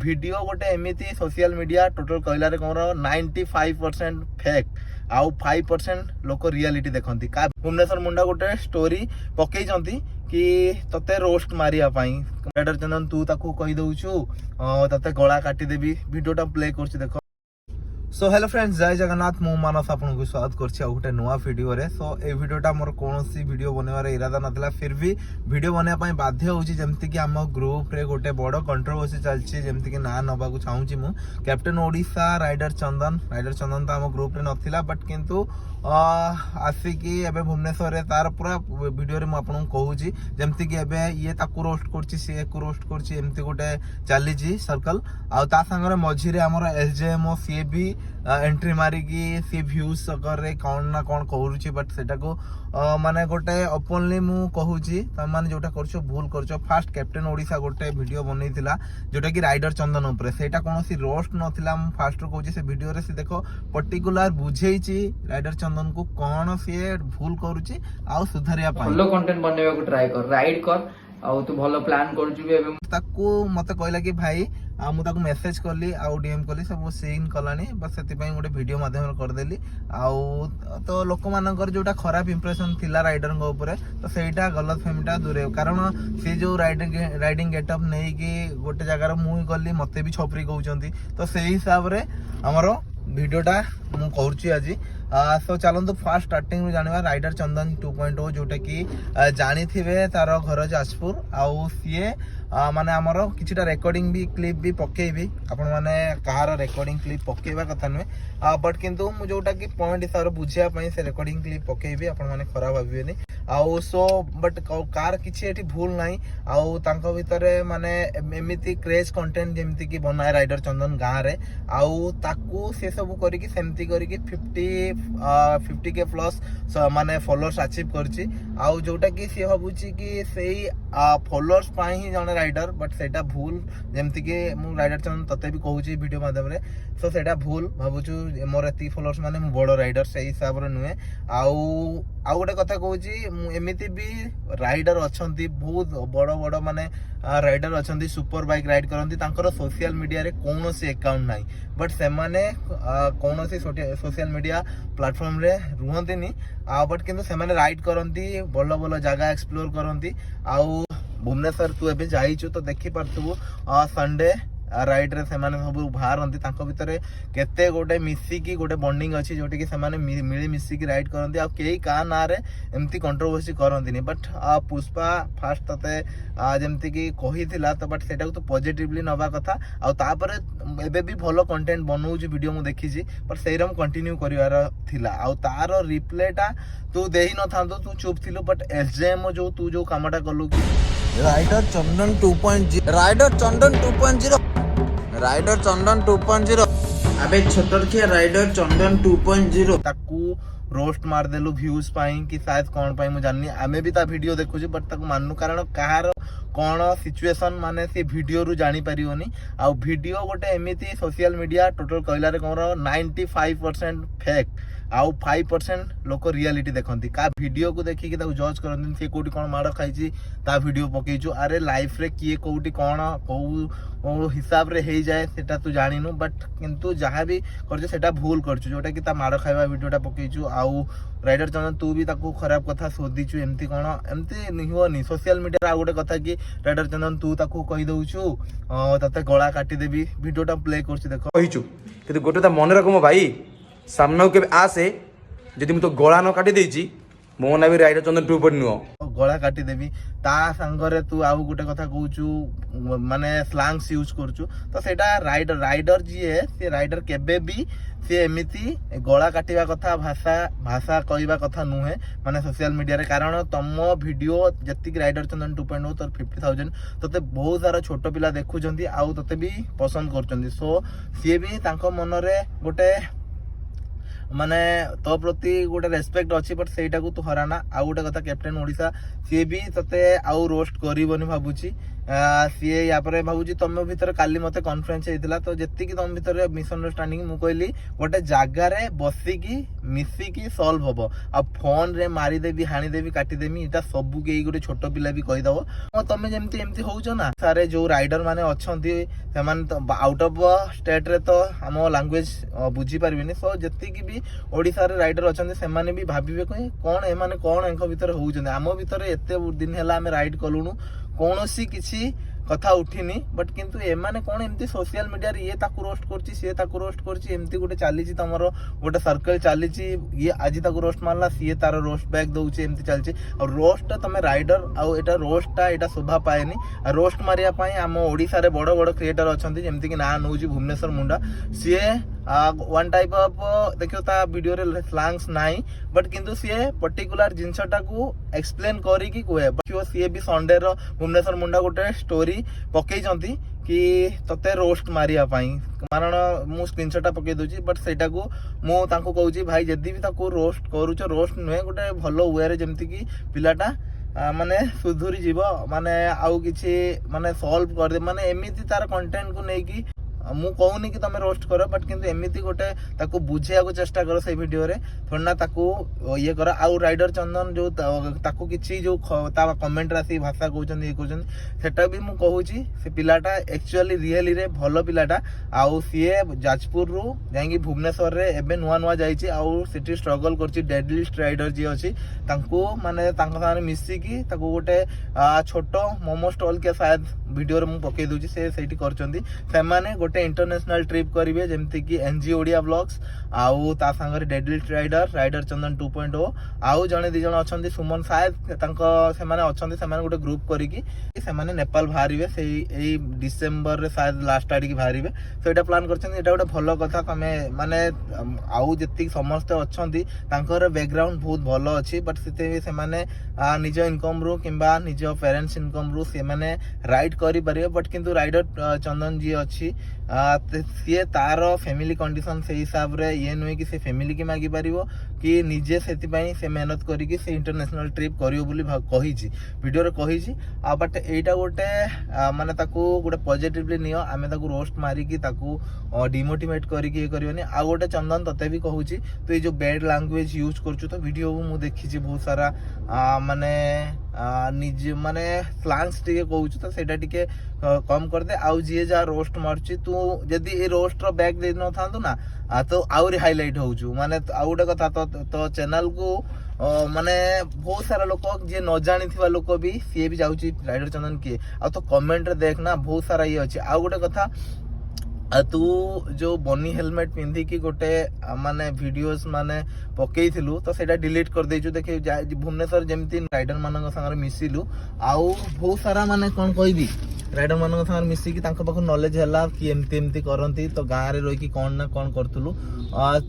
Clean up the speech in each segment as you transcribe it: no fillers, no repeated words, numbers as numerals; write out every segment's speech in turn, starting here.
Video गोटे एमती social media total कहला कौन 95% फेक आउ 5% लोक रियलिटी देखती का भुवनेश्वर मुंडा गोटे स्टोरी पकई कि तते रोस्ट मारिया राइडर चंदन तू ताकू कही दउछु तते गला काटिदेवी वीडियोटा प्ले करछि देखो। सो हेलो फ्रेंड्स जय जगन्नाथ मु मानस आपन को स्वागत करछि गोटे नुआ वीडियो रे। सो ए वीडियोटा मोर कोनोसी वीडियो बनेबार इरादा नथला फिर भी वीडियो बनेबा पई बाध्य होछि जेमति कि हम ग्रुप रे गोटे बड़ कंट्रोवर्सी चलछि जेमति कि ना नबा को चाहूछि मु कैप्टन ओडिशा राइडर चंदन तो हम ग्रुप रे नथिला बट किंतु आसिकी एबे भुवनेश्वर रे तार पूरा वीडियो रे मु आपन कहूछि जेमति कि एबे ये ताकू रोस्ट करछि से को रोस्ट करछि एमति गोटे चाली जी सर्कल आ ता संग रे मझी रे हमर एसजेएमओ सी भी एंट्री मारिकी सी व्यूज सकर रे कौन ना कौन कहूछि बट सेटा को माने गोटे ओपनली मु कहूछि त माने जोटा करछो भूल करछो। फास्ट कैप्टन ओडिशा गोटे वीडियो बनैतिला जोटा कि राइडर चंदन ऊपर सेटा कोनोसी रोस्ट नथिला। मु फास्ट रो कहूछि से वीडियो रे से देखो पर्टिकुलर बुझेइछि राइडर चंदन को कौन से भूल करूछि आ सुधारिया पई भलो कंटेंट बनेबा को ट्राई कर राइड कर आ तू भलो प्लान करछु बे ताकू मते कहला कि भाई मु ताकू मेसेज करली आउ डीएम करली सब सीन कलानी बस सेति पई गोटे वीडियो माध्यम रे कर देली आउ तो लोक मानकर जोटा खराब इंप्रेशन थिला राइडर को ऊपर तो सेटा गलत फहमीटा दूरे कारण से जो राइडिंग गेटअप नै कि गोटे जगह रे मु गली मते भी छपरी कहउचंती तो सेही हिसाब रे हमरो वीडियोटा मु करछि आज। सो चलतु फास्ट स्टार्टिंग जाना राइडर चंदन 2.0 जोटा कि जानी थे तार घर जाजपुर आउ सीए माने आमर किछिटा रेकर्डिंग भी क्लिप भी पकेबी आपण माने कहार रेकर्डिंग क्लिप पकेबा कथा नुहे बट किंतु मु जोटा कि पॉइंट हिसाब रे बुझिया पई से रेकर्डिंग क्लिप पकेबी आपण माने खराब भाबिबेनी आउ सो बट कार किछि एठी भूल नाही आउ तांको भितरे माने एमिति क्रेज कंटेंट जेमिति कि बनाए राइडर चंदन गां रे आउ ताकू से सब करी कि सेमति करी कि 50k प्लस माने फॉलोअर्स अचीव करछि आउ जोटा कि से भाबुछि कि सेही फॉलोअर्स पाई ही जने राइडर बट सेटा भूल जेमति कि मु राइडर चंदन तते भी कहूछि वीडियो माध्यम रे सो सेटा भूल भाबुछु मोर एती फॉलोअर्स माने मु बड़ राइडर सेही हिसाब रे नुहे आउ गोटे कथा कहूछि एमिति भी राइडर अछंती बहुत बड़ बड़ माने राइडर अछंती सुपर बाइक राइड करंती तांकर सोशल मीडिया रे कोनोसी अकाउंट नाही बट से माने कोनोसी सोशल मीडिया प्लेटफॉर्म रे रुहंतीनी बट किंतु से माने राइड करंती बल्ल बल्ल जगह एक्सप्लोर करंती आउ भुवनेश्वर तू एबे जाइछु तो देखि पारतु संडे राइड रे सेमाने सब बाहरती तांको भितरे केते गोटे मिसिकी गोटे बॉन्डिंग अच्छी जोटे कि सेमाने मिली मिसिकी राइड करंती आ केही का ना रे एमती कंट्रोवर्सी करंतीनी बट पुष्पा फास्ट तते जेमती कि कहिथिला तो बट सेटा को तो पॉजिटिवली नबा कथा आ तापर एबे भी भलो कंटेंट बनौछु वीडियो मु देखिछि पर सेरम कंटिन्यू करिवार थिला आ तार रिप्लेटा तू देही न थांतो तू चुप थिलु बट एसजेएम जो तू जो कामटा कलु राइडर चंदन 2.0 राइडर चंदन 2.0 अबे छोटर के राइडर चंदन 2.0 ताकू रोस्ट मार देलु व्यूज पाई कि शायद कौन पाई मु जाननी आमे भी ता वीडियो देखुछी बट ताकू माननु कारण कहार कौन सिचुएशन माने से वीडियो रु जानी परियोनी आ वीडियो गोटे एमिति सोशल मीडिया टोटल कहला रे कौन 95% फेक आउ 5% लोक रियलिटी देखती का वीडियो को देखिकी जज करती सी कौटी कौन माड़ खाई ता वीडियो पकईचु अरे लाइफ रे किए कौटी कौन कौ हिसाब रे हो जाए सेटा तू जानिनु बट किंतु जहाँ भी कर भूल करछु जोटा कि ता माड़ खाଇବା वीडियोटा पकईचु आउ राइडर चंदन तू भी ताकू खराब कथा शोधीचु एमती कौन एमती होनी सोशल मीडिया आ गोटे कथा कि राइडर चंदन तू ताकू कही दउछु तते गला काटिदेवी वीडियोटा प्ले करछि देखो कहिचु कि गोटे ता मन रखो मो भाई सामना के आसे जदि तो गला न काटी देछि मो ना भी राइडर चंदन 2.0 गला काटिदेवी ता संगरे तू आउ गोटे कथा कहूचु माने स्लैंग्स यूज करचु तो सेटा राइडर जी है से राइडर केबे भी से एमिति गला काटिबा कथा भाषा कहवा कथा नुहे माने सोशल मीडिया रे कारण तम वीडियो जति राइडर चंदन 2.0 तो 50,000 तते बहुत सारा छोट पिला देखुचंती आउ तते भी पसंद करचंती सो सी भी तांको मन रे गोटे माने तो प्रति गोटे रेस्पेक्ट अच्छी बट सेटा को तू हराना आ गोटे कथा कैप्टन ओडिशा सी भी तते आउ रोस्ट करबनी भाबुची सीए या पर भावुची तुम भितर काली मते कॉन्फ्रेंस हेतिला तो जति कि तुम भितर मिसअंडरस्टैंडिंग मु कहली गोटे जगार बसिकी मिसिकी सॉल्व हबो आ फोन रे मारी देबी हाणी देबी काटी देबी एटा सबु के गोटे छोट पिला भी कहि दबो तुम जेमती एमती होउछो ना सारे जो राइडर माने अछंती सेमान आउट ऑफ स्टेट रे तो हम लैंग्वेज बुझी पारबिनी सो जति कि भी ओडिसा रे राइडर अछंती से माने भी भाबिबे कोन ए माने कोन एंको भितर होउछन आम भितर एते दिन हैला हम राइड कलुनु कौनसी किसी कथा उठिनी बट किंतु एमाने कौन एमती सोशल मीडिया रे ये ताकू रोस्ट करची से ताकू रोस्ट करची एमती गोटे चलीची तमरो गोटे सर्कल चलीची ये आज ताकू रोस्ट मारला सी तार रोस्ट बैक दउची एमती चलची और रोस्ट तमे राइडर आउ एटा रोस्टटा एटा शोभा पाएनी रोस्ट मारिया पई हम ओडिसा रे बड़ बड़ क्रिएटर अछंती जेमती कि ना नउची भुवनेश्वर मुंडा सी वन टाइप ऑफ देखियो ता वीडियो रे स्लैंग्स नाही बट किंतु सी पर्टिकुलर जिंसटा को एक्सप्लेन करी कि कोए देखियो सी भी संडे रो भुवनेश्वर मुंडा गोटे स्टोरी पकई जंती कि तते रोस्ट मारिया पई कारण मु स्क्रीनशॉट पकई दोची बट सेटा को मु तांको कहूची भाई जदी भी ताको रोस्ट करूचो रोस्ट नुहे गोटे भलो वे रे जेमती कि पिलाटा माने सुधुरी जीव माने आउ किछि माने सॉल्व कर दे माने एमिति तार कंटेंट को नै कि मु कहूनी कि तुम रोस्ट कर बट किंतु एमिति गोटे ताको बुझेया को चेष्टा करो से वीडियो रे थोड़ा ताको ये कर आउ राइडर चंदन जो ताको किछि जो ता कमेंट रासी भाषा कहउछन ये कहउछन सेटा भी मु कहूची से पिलाटा एक्चुअली रियली रे भलो पिलाटा आउ सीए जाजपुर रु जांगी भुवनेश्वर रे एबे नुवा नुवा जाईची आउ सिटी स्ट्रगल करची डेडलिस्ट राइडर जी अछि तांको माने तांका साने मिसी की ताको गोटे छोटो मोमो स्टॉल के शायद वीडियो रे मु पकई दोची से सेठी करचंदी से माने गोटे इंटरनेशनल ट्रिप करिवे जेमति कि एनजी ओडिया ब्लॉग्स आउ ता संगे डेडलिस्ट राइडर चंदन 2.0 आउ जने दि जण अछंती सुमन शायद तांको से माने अछंती से माने गोटे ग्रुप करिकी से माने नेपाल भारिवे से एई डिसेंबर रे शायद लास्ट आडी की भारिवे सो एटा प्लान करछन एटा गोटे भलो कथा तमे माने आउ जति समस्त अछंती तांकर बैकग्राउंड बहुत भलो अछि बट सिते से माने निज इनकम रो किंबा निज पेरेंट्स इनकम रो से माने राइड करि परिवे बट किंतु राइडर चंदन जी अछि सी तार फैमिली कंडीशन से हिसाब रे ये नुहे कि से फैमिली की मागी पारिबो कि निजे सेति पई से मेहनत करी कि से इंटरनेशनल ट्रिप करियो बोली कहिछि वीडियो रे कहिछि बट एटा गोटे माने ताकू गोटे पॉजिटिवली नियो आमे ताकू रोस्ट मारी कि ताकू डिमोटिवेट करी कि ये करियोनी आ गोटे चंदन तते भी कहूछि तो ये जो बैड लैंग्वेज यूज करछु तो वीडियो मु देखिछि बहुत सारा माने निज माने स्लैंग्स टिके कहूछु तो सेटा टिके कम कर दे आउ जे जा रोस्ट मारछि तू जदी ए रोस्ट रो बैक दे न थांतु ना तो आउरी हाईलाइट होउछु माने आउ गोटे कथा तो चैनल को माने बहुत सारा लोक जे न जानि थिबा लोक भी सी भी जाउछि राइडर चंदन के आ तो कमेंट रे देखना बहुत सारा ये अछि आउ गोटे कथा तू जो बनी हेलमेट पिंधि की गोटे माने वीडियोस माने पकई थिलु तो सेटा डिलीट कर देजु देखे भुवनेश्वर जेमती राइडर मानक संगे मिसिलु आउ बहुत सारा माने कोन कहबी राइडर मानक संगे मिसी की तांको पाखु नॉलेज हला कि एमती एमती करंती तो गां रे रही की कोन ना कोन करथुलु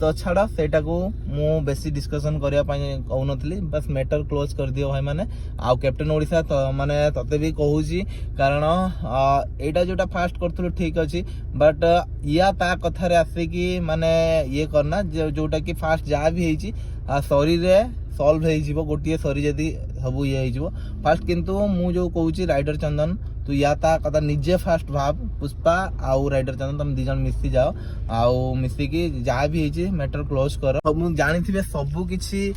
तो छाड़ा सेटा को मु बेसी डिस्कशन करिया पई कहउनथली बस मैटर क्लोज कर दियो भाई माने आउ कैप्टन ओडिसा तो माने तते भी कहूची कारण एटा जोटा फास्ट करथुलु ठीक अछि बट या ता कथा रे आसे कि माने ये करना जोटा कि फास्ट जा भी हेची सॉरी रे सॉल्व हे जीवो गोटिए सॉरी जदी सब ये हे जीवो फास्ट किंतु मु जो कहूची राइडर चंदन तू या ता कथा निजे फास्ट भाव पुष्पा आउ राइडर चंदन तुम दी जन मिसी जाओ आउ मिसी की जा भी हेची मैटर क्लोज कर मु जानि थिबे सब किछि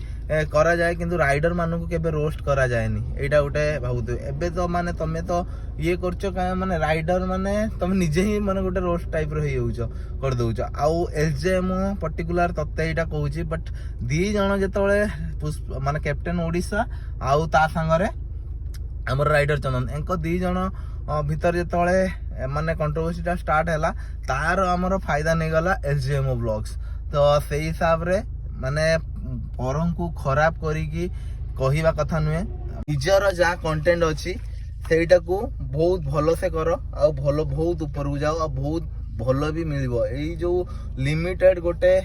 करा जाए किंतु राइडर मानन को केबे रोस्ट करा जाएनी एटा गोटे भाबुत एबे तो माने तमे तो ये करछो का माने राइडर माने तमे निजे ही माने गोटे रोस्ट टाइप रो हे होउछो कर दोउछो आउ एलजेएम पर्टिकुलर तते एटा कहूची बट दी जण जेतोळे माने कैप्टन ओडिसा आउ ता संगरे हमर राइडर चंदन एंको दी जण भीतर जेतोळे माने कंट्रोवर्सीटा स्टार्ट हैला तार हमर फायदा नै गला एलजेएम ब्लॉग्स तो सेही हिसाब रे माने परम को खराब करिकी कहिबा कथा नुहे निजर जा कंटेंट अछि सेटा को बहुत भलो से करो आ भलो बहुत ऊपर को जाओ आ बहुत भलो भी मिलबो एई जो लिमिटेड गोटे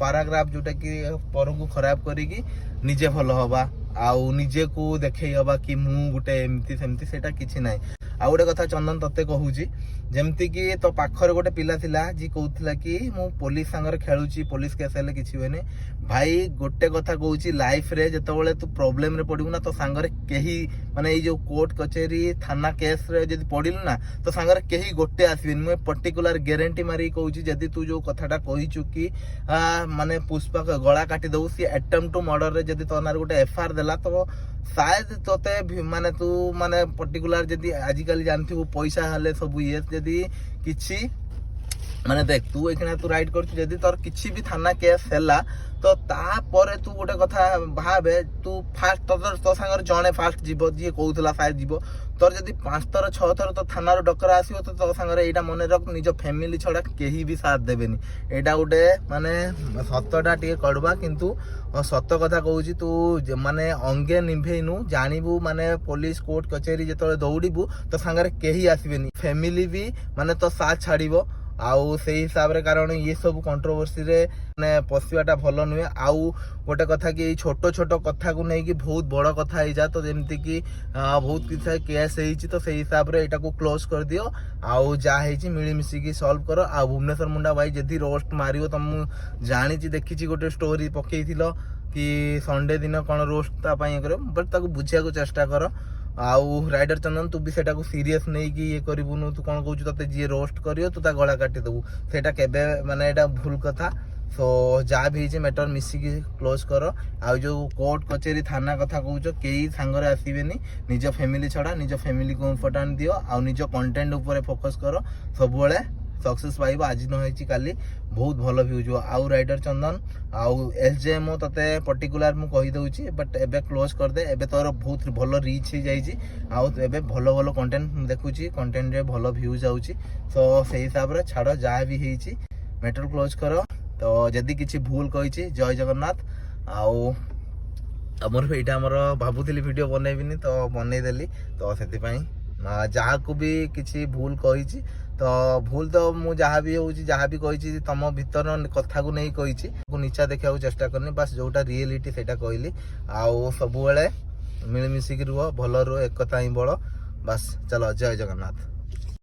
पैराग्राफ जोटा कि परम को खराब करिकी निजे भलो हबा आउ निजे को देखै हबा कि मु गोटे एमती सेमती सेटा किछि नै ଆଉ ଗୋଟେ କଥା ଚନ୍ଦନ ତତେ କହୁଛି, ଯେମିତି କି ତୋ ପାଖରେ ଗୋଟେ ପିଲା ଥିଲା ଯିଏ କହୁଥିଲା କି ମୁଁ ପୋଲିସ ସାଙ୍ଗରେ ଖେଳୁଛି, ପୋଲିସ କେସ୍ ହେଲେ କିଛି ହୁଏନି। ଭାଇ ଗୋଟେ କଥା କହୁଛି, ଲାଇଫରେ ଯେତେବେଳେ ତୁ ପ୍ରୋବ୍ଲେମରେ ପଡିବୁ ନା, ତୋ ସାଙ୍ଗରେ କେହି ମାନେ ଏଇ ଯୋଉ କୋର୍ଟ କଚେରୀ ଥାନା କେସ୍ରେ ଯଦି ପଡିଲୁ ନା, ତୋ ସାଙ୍ଗରେ କେହି ଗୋଟେ ଆସିବେନି। ମୁଁ ପର୍ଟିକୁଲାର ଗ୍ୟାରେଣ୍ଟି ମାରିକି କହୁଛି, ଯଦି ତୁ ଯୋଉ କଥାଟା କହିଛୁ କି ମାନେ ପୁଷ୍ପା ଗଳା କାଟି ଦବୁ, ସିଏ ଆଟେମ୍ପ୍ଟ ଟୁ ମର୍ଡରରେ ଯଦି ତୋ ନାଁରେ ଗୋଟେ ଏଫଆଇଆର ଦେଲା ତ ସାୟଦ ତୋତେ ମାନେ ତୁ ମାନେ ପର୍ଟିକୁଲାର ଯଦି ଆଜିକାଲି ଜାଣିଥିବୁ ପଇସା ହେଲେ ସବୁ ଇଏ, ଯଦି କିଛି ମାନେ ଦେଖ ତୁ ଏଇଖିଣା ତୁ ରାଇଡ୍ କରୁଛୁ, ଯଦି ତୋର କିଛି ବି ଥାନା କେସ୍ ହେଲା ତ ତାପରେ ତୁ ଗୋଟେ କଥା ଭାବେ, ତୁ ଫାଷ୍ଟ ତୋ ସାଙ୍ଗରେ ଜଣେ ଫାଷ୍ଟ ଯିବ ଯିଏ କହୁଥିଲା ସାୟଦ ଯିବ। ତୋର ଯଦି 5 ଥର 6 ଥର ତୋ ଥାନାରୁ ଡକରା ଆସିବ ତ ତୋ ସାଙ୍ଗରେ ଏଇଟା ମନେ ରଖ, ନିଜ ଫ୍ୟାମିଲି ଛଡା କେହି ବି ସାଥ ଦେବେନି। ଏଇଟା ଗୋଟେ ମାନେ ସତଟା ଟିକେ କଡ଼ବା, କିନ୍ତୁ ସତ କଥା କହୁଛି, ତୁ ମାନେ ଅଙ୍ଗେ ନିଭେଇନୁ ଜାଣିବୁ, ମାନେ ପୋଲିସ କୋର୍ଟ କଚେରୀ ଯେତେବେଳେ ଦୌଡ଼ିବୁ ତୋ ସାଙ୍ଗରେ କେହି ଆସିବେନି, ଫ୍ୟାମିଲି ବି ମାନେ ତୋ ସାଥ ଛାଡ଼ିବ। ଆଉ ସେଇ ହିସାବରେ, କାରଣ ଇଏ ସବୁ କଣ୍ଟ୍ରୋଭର୍ସିରେ ମାନେ ପଶିବାଟା ଭଲ ନୁହେଁ। ଆଉ ଗୋଟେ କଥା କି ଏଇ ଛୋଟ ଛୋଟ କଥାକୁ ନେଇକି ବହୁତ ବଡ଼ କଥା ହେଇଯା, ତ ଯେମିତିକି ବହୁତ କିଛି କେସ୍ ହେଇଛି, ତ ସେଇ ହିସାବରେ ଏଇଟାକୁ କ୍ଲୋଜ୍ କରିଦିଅ। ଆଉ ଯାହା ହେଇଛି ମିଳିମିଶିକି ସଲ୍ଭ କର। ଆଉ ଭୁବନେଶ୍ୱର ମୁଣ୍ଡା ଭାଇ ଯଦି ରୋଷ୍ଟ ମାରିବ, ତ ମୁଁ ଜାଣିଛି ଦେଖିଛି ଗୋଟେ ଷ୍ଟୋରି ପକେଇଥିଲ କି ସଣ୍ଡେ ଦିନ କ'ଣ ରୋଷ୍ଟ ତା ପାଇଁ କରିବ, ବଟ୍ ତାକୁ ବୁଝିବାକୁ ଚେଷ୍ଟା କର। ଆଉ ରାଇଡର ଚନ୍ଦନ ତୁ ବି ସେଟାକୁ ସିରିୟସ୍ ନେଇକି ଇଏ କରିବୁନୁ। ତୁ କ'ଣ କହୁଛୁ, ତତେ ଯିଏ ରୋଷ୍ଟ କରିବ ତୁ ତା ଗଳା କାଟିଦେବୁ, ସେଇଟା କେବେ ମାନେ ଏଇଟା ଭୁଲ କଥା। ସୋ ଯାହା ବି ହେଇଛି ମ୍ୟାଟର ମିଶିକି କ୍ଲୋଜ୍ କର। ଆଉ ଯୋଉ କୋର୍ଟ କଚେରୀ ଥାନା କଥା କହୁଛ, କେହି ସାଙ୍ଗରେ ଆସିବେନି, ନିଜ ଫ୍ୟାମିଲି ଛଡ଼ା ନିଜ ଫ୍ୟାମିଲିକୁ ଇମ୍ପୋର୍ଟାଣ୍ଟ ଦିଅ। ଆଉ ନିଜ କଣ୍ଟେଣ୍ଟ ଉପରେ ଫୋକସ୍ କର, ସବୁବେଳେ ସକ୍ସେସ୍ ପାଇବ। ଆଜି ନ ହେଇଛି କାଲି ବହୁତ ଭଲ ଭ୍ୟୁଜ୍ ଯିବ। ଆଉ ରାଇଡର ଚନ୍ଦନ ଆଉ SJMO ତତେ ପର୍ଟିକୁଲାର ମୁଁ କହିଦେଉଛି, ବଟ୍ ଏବେ କ୍ଲୋଜ୍ କରିଦେ। ଏବେ ତୋର ବହୁତ ଭଲ ରିଚ୍ ହେଇଯାଇଛି, ଆଉ ଏବେ ଭଲ ଭଲ କଣ୍ଟେଣ୍ଟ ଦେଖୁଛି, କଣ୍ଟେଣ୍ଟରେ ଭଲ ଭ୍ୟୁଜ୍ ଆଉଛି। ତ ସେଇ ହିସାବରେ ଛାଡ଼, ଯାହା ବି ହେଇଛି ମ୍ୟାଟର କ୍ଲୋଜ୍ କର। ତ ଯଦି କିଛି ଭୁଲ କହିଛି ଜୟ ଜଗନ୍ନାଥ। ଆଉ ଆମର ଏଇଟା ଆମର ଭାବୁଥିଲି ଭିଡ଼ିଓ ବନେଇବିନି, ତ ବନେଇଦେଲି। ତ ସେଥିପାଇଁ ଯାହାକୁ ବି କିଛି ଭୁଲ କହିଛି, ତ ଭୁଲ ତ ମୁଁ ଯାହା ବି ହେଉଛି ଯାହା ବି କହିଛି ତମ ଭିତର କଥାକୁ ନେଇ କହିଛି, ନିଚା ଦେଖିବାକୁ ଚେଷ୍ଟା କରିନି, ବାସ୍ ଯୋଉଟା ରିଏଲିଟି ସେଇଟା କହିଲି। ଆଉ ସବୁବେଳେ ମିଳିମିଶିକି ରୁହ, ଭଲ ରୁହ, ଏକତା ହିଁ ବଳ। ବାସ୍ ଚାଲ, ଜୟ ଜଗନ୍ନାଥ।